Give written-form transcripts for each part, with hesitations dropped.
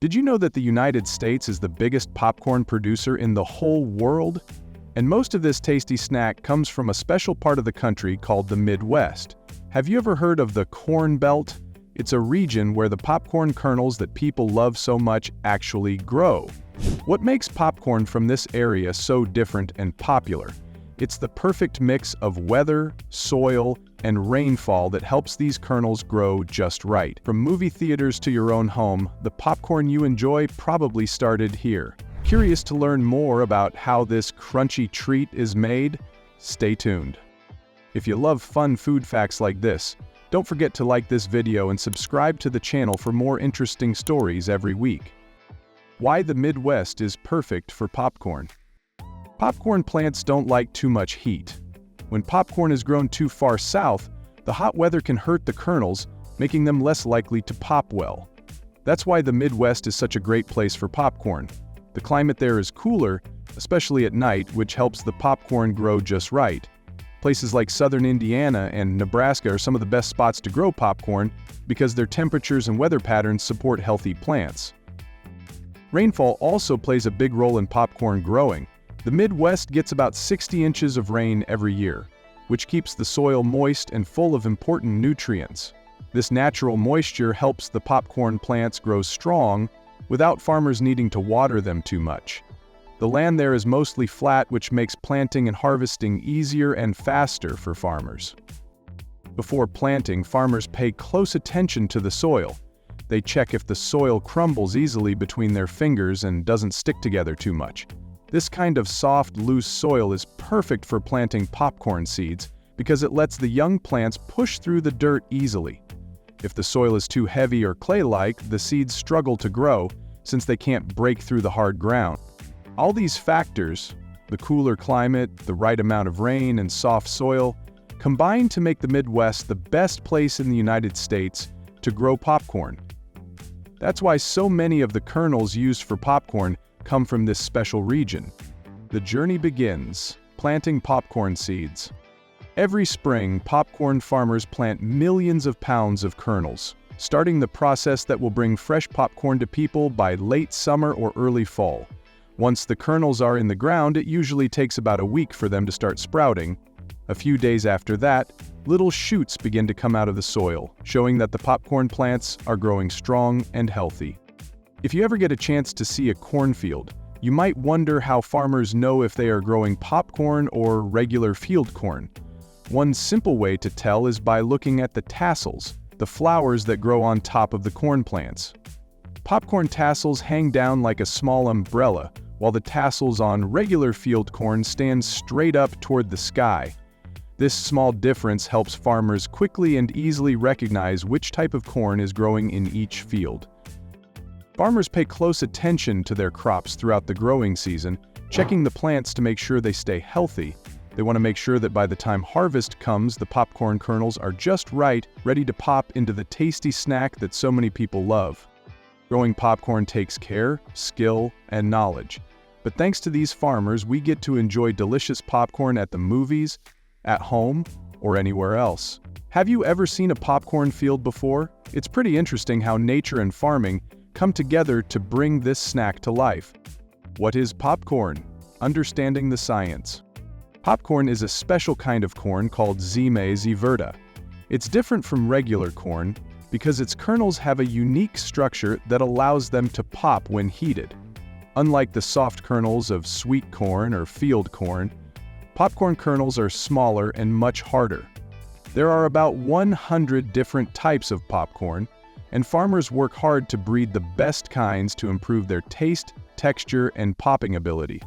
Did you know that the United States is the biggest popcorn producer in the whole world? And most of this tasty snack comes from a special part of the country called the Midwest. Have you ever heard of the Corn Belt? It's a region where the popcorn kernels that people love so much actually grow. What makes popcorn from this area so different and popular? It's the perfect mix of weather, soil, and rainfall that helps these kernels grow just right. From movie theaters to your own home, the popcorn you enjoy probably started here. Curious to learn more about how this crunchy treat is made? Stay tuned. If you love fun food facts like this, don't forget to like this video and subscribe to the channel for more interesting stories every week. Why the Midwest is perfect for popcorn. Popcorn plants don't like too much heat. When popcorn is grown too far south, the hot weather can hurt the kernels, making them less likely to pop well. That's why the Midwest is such a great place for popcorn. The climate there is cooler, especially at night, which helps the popcorn grow just right. Places like southern Indiana and Nebraska are some of the best spots to grow popcorn because their temperatures and weather patterns support healthy plants. Rainfall also plays a big role in popcorn growing. The Midwest gets about 60 inches of rain every year, which keeps the soil moist and full of important nutrients. This natural moisture helps the popcorn plants grow strong without farmers needing to water them too much. The land there is mostly flat, which makes planting and harvesting easier and faster for farmers. Before planting, farmers pay close attention to the soil. They check if the soil crumbles easily between their fingers and doesn't stick together too much. This kind of soft, loose soil is perfect for planting popcorn seeds because it lets the young plants push through the dirt easily. If the soil is too heavy or clay-like, the seeds struggle to grow since they can't break through the hard ground. All these factors, the cooler climate, the right amount of rain, and soft soil, combine to make the Midwest the best place in the United States to grow popcorn. That's why so many of the kernels used for popcorn come from this special region. The journey begins, planting popcorn seeds. Every spring, popcorn farmers plant millions of pounds of kernels, starting the process that will bring fresh popcorn to people by late summer or early fall. Once the kernels are in the ground, it usually takes about a week for them to start sprouting. A few days after that, little shoots begin to come out of the soil, showing that the popcorn plants are growing strong and healthy. If you ever get a chance to see a cornfield, you might wonder how farmers know if they are growing popcorn or regular field corn. One simple way to tell is by looking at the tassels, the flowers that grow on top of the corn plants. Popcorn tassels hang down like a small umbrella, while the tassels on regular field corn stand straight up toward the sky. This small difference helps farmers quickly and easily recognize which type of corn is growing in each field. Farmers pay close attention to their crops throughout the growing season, checking the plants to make sure they stay healthy. They want to make sure that by the time harvest comes, the popcorn kernels are just right, ready to pop into the tasty snack that so many people love. Growing popcorn takes care, skill, and knowledge. But thanks to these farmers, we get to enjoy delicious popcorn at the movies, at home, or anywhere else. Have you ever seen a popcorn field before? It's pretty interesting how nature and farming come together to bring this snack to life. What is popcorn? Understanding the science. Popcorn is a special kind of corn called Zeme zverta. It's different from regular corn because its kernels have a unique structure that allows them to pop when heated. Unlike the soft kernels of sweet corn or field corn, popcorn kernels are smaller and much harder. There are about 100 different types of popcorn, and farmers work hard to breed the best kinds to improve their taste, texture, and popping ability.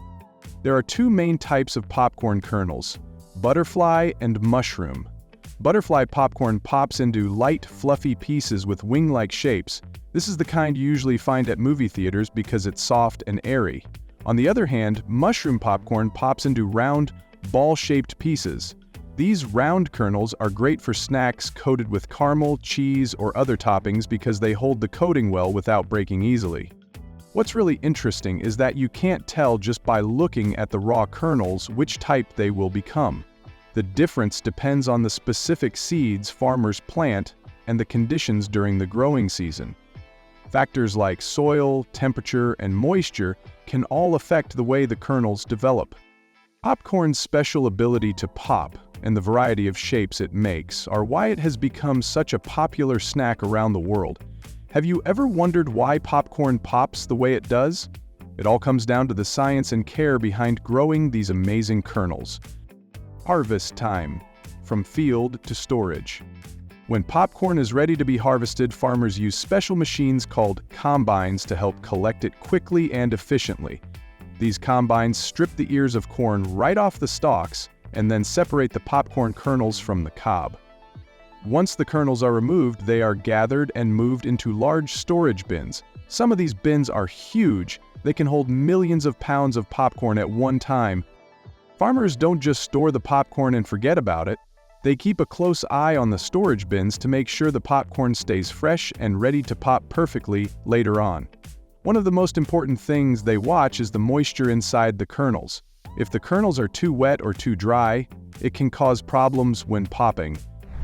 There are two main types of popcorn kernels, butterfly and mushroom. Butterfly popcorn pops into light, fluffy pieces with wing-like shapes. This is the kind you usually find at movie theaters because it's soft and airy. On the other hand, mushroom popcorn pops into round, ball-shaped pieces. These round kernels are great for snacks coated with caramel, cheese, or other toppings because they hold the coating well without breaking easily. What's really interesting is that you can't tell just by looking at the raw kernels which type they will become. The difference depends on the specific seeds farmers plant and the conditions during the growing season. Factors like soil, temperature, and moisture can all affect the way the kernels develop. Popcorn's special ability to pop and the variety of shapes it makes are why it has become such a popular snack around the world. Have you ever wondered why popcorn pops the way it does? It all comes down to the science and care behind growing these amazing kernels. Harvest time, from field to storage. When popcorn is ready to be harvested, farmers use special machines called combines to help collect it quickly and efficiently. These combines strip the ears of corn right off the stalks and then separate the popcorn kernels from the cob. Once the kernels are removed, they are gathered and moved into large storage bins. Some of these bins are huge. They can hold millions of pounds of popcorn at one time. Farmers don't just store the popcorn and forget about it. They keep a close eye on the storage bins to make sure the popcorn stays fresh and ready to pop perfectly later on. One of the most important things they watch is the moisture inside the kernels. If the kernels are too wet or too dry, it can cause problems when popping.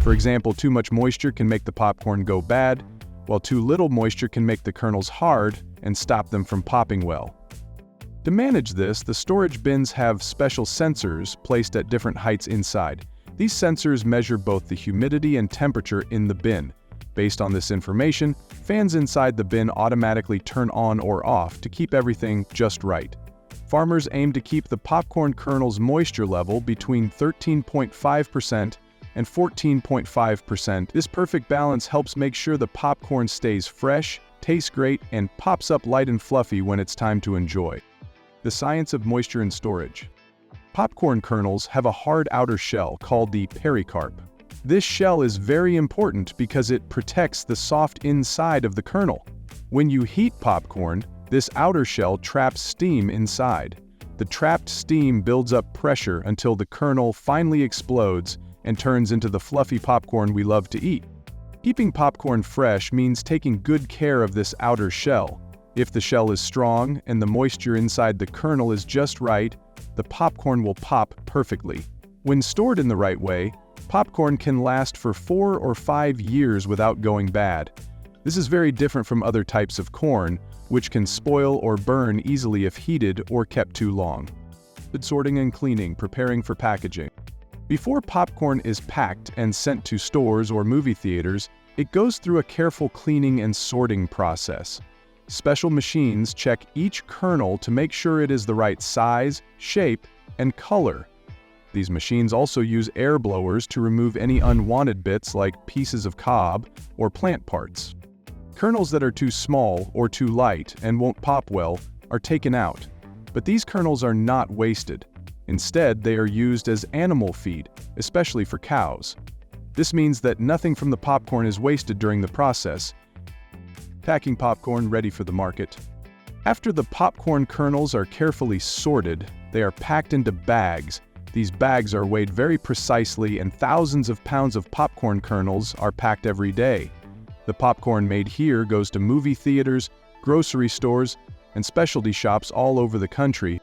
For example, too much moisture can make the popcorn go bad, while too little moisture can make the kernels hard and stop them from popping well. To manage this, the storage bins have special sensors placed at different heights inside. These sensors measure both the humidity and temperature in the bin. Based on this information, fans inside the bin automatically turn on or off to keep everything just right. Farmers aim to keep the popcorn kernels' moisture level between 13.5% and 14.5%. This perfect balance helps make sure the popcorn stays fresh, tastes great, and pops up light and fluffy when it's time to enjoy. The science of moisture and storage. Popcorn kernels have a hard outer shell called the pericarp. This shell is very important because it protects the soft inside of the kernel. When you heat popcorn, this outer shell traps steam inside. The trapped steam builds up pressure until the kernel finally explodes and turns into the fluffy popcorn we love to eat. Keeping popcorn fresh means taking good care of this outer shell. If the shell is strong and the moisture inside the kernel is just right, the popcorn will pop perfectly. When stored in the right way, popcorn can last for 4 or 5 years without going bad. This is very different from other types of corn, which can spoil or burn easily if heated or kept too long. Good sorting and cleaning, preparing for packaging. Before popcorn is packed and sent to stores or movie theaters, it goes through a careful cleaning and sorting process. Special machines check each kernel to make sure it is the right size, shape, and color. These machines also use air blowers to remove any unwanted bits like pieces of cob or plant parts. Kernels that are too small or too light and won't pop well are taken out. But these kernels are not wasted. Instead, they are used as animal feed, especially for cows. This means that nothing from the popcorn is wasted during the process. Packing popcorn ready for the market. After the popcorn kernels are carefully sorted, they are packed into bags. These bags are weighed very precisely, and thousands of pounds of popcorn kernels are packed every day. The popcorn made here goes to movie theaters, grocery stores, and specialty shops all over the country.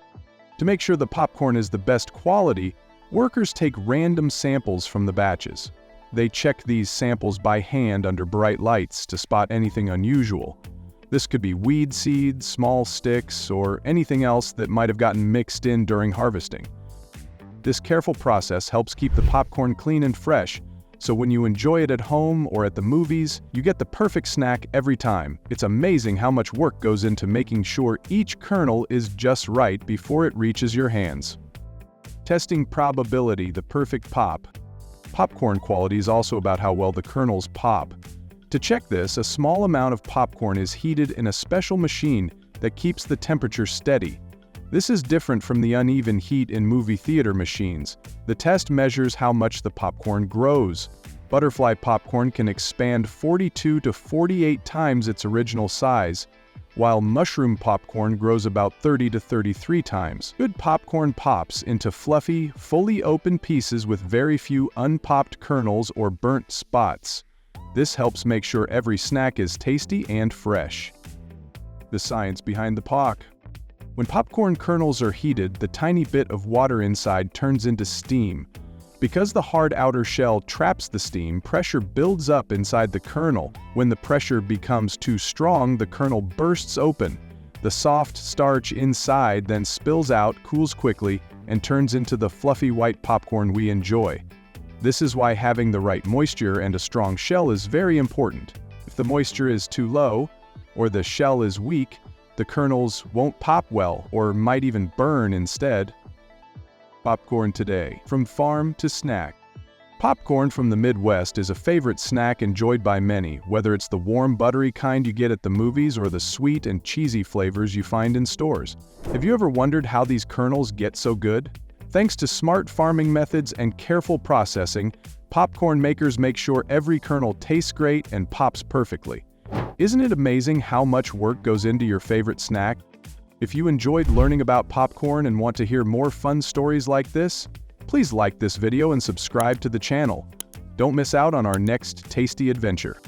To make sure the popcorn is the best quality, workers take random samples from the batches. They check these samples by hand under bright lights to spot anything unusual. This could be weed seeds, small sticks, or anything else that might have gotten mixed in during harvesting. This careful process helps keep the popcorn clean and fresh, so when you enjoy it at home or at the movies, you get the perfect snack every time. It's amazing how much work goes into making sure each kernel is just right before it reaches your hands. Testing probability, the perfect pop. Popcorn quality is also about how well the kernels pop. To check this, a small amount of popcorn is heated in a special machine that keeps the temperature steady. This is different from the uneven heat in movie theater machines. The test measures how much the popcorn grows. Butterfly popcorn can expand 42 to 48 times its original size, while mushroom popcorn grows about 30 to 33 times. Good popcorn pops into fluffy, fully open pieces with very few unpopped kernels or burnt spots. This helps make sure every snack is tasty and fresh. The science behind the pop. When popcorn kernels are heated, the tiny bit of water inside turns into steam. Because the hard outer shell traps the steam, pressure builds up inside the kernel. When the pressure becomes too strong, the kernel bursts open. The soft starch inside then spills out, cools quickly, and turns into the fluffy white popcorn we enjoy. This is why having the right moisture and a strong shell is very important. If the moisture is too low, or the shell is weak, the kernels won't pop well or might even burn instead. Popcorn today, from farm to snack. Popcorn from the Midwest is a favorite snack enjoyed by many, whether it's the warm, buttery kind you get at the movies or the sweet and cheesy flavors you find in stores. Have you ever wondered how these kernels get so good? Thanks to smart farming methods and careful processing, popcorn makers make sure every kernel tastes great and pops perfectly. Isn't it amazing how much work goes into your favorite snack? If you enjoyed learning about popcorn and want to hear more fun stories like this, please like this video and subscribe to the channel. Don't miss out on our next tasty adventure.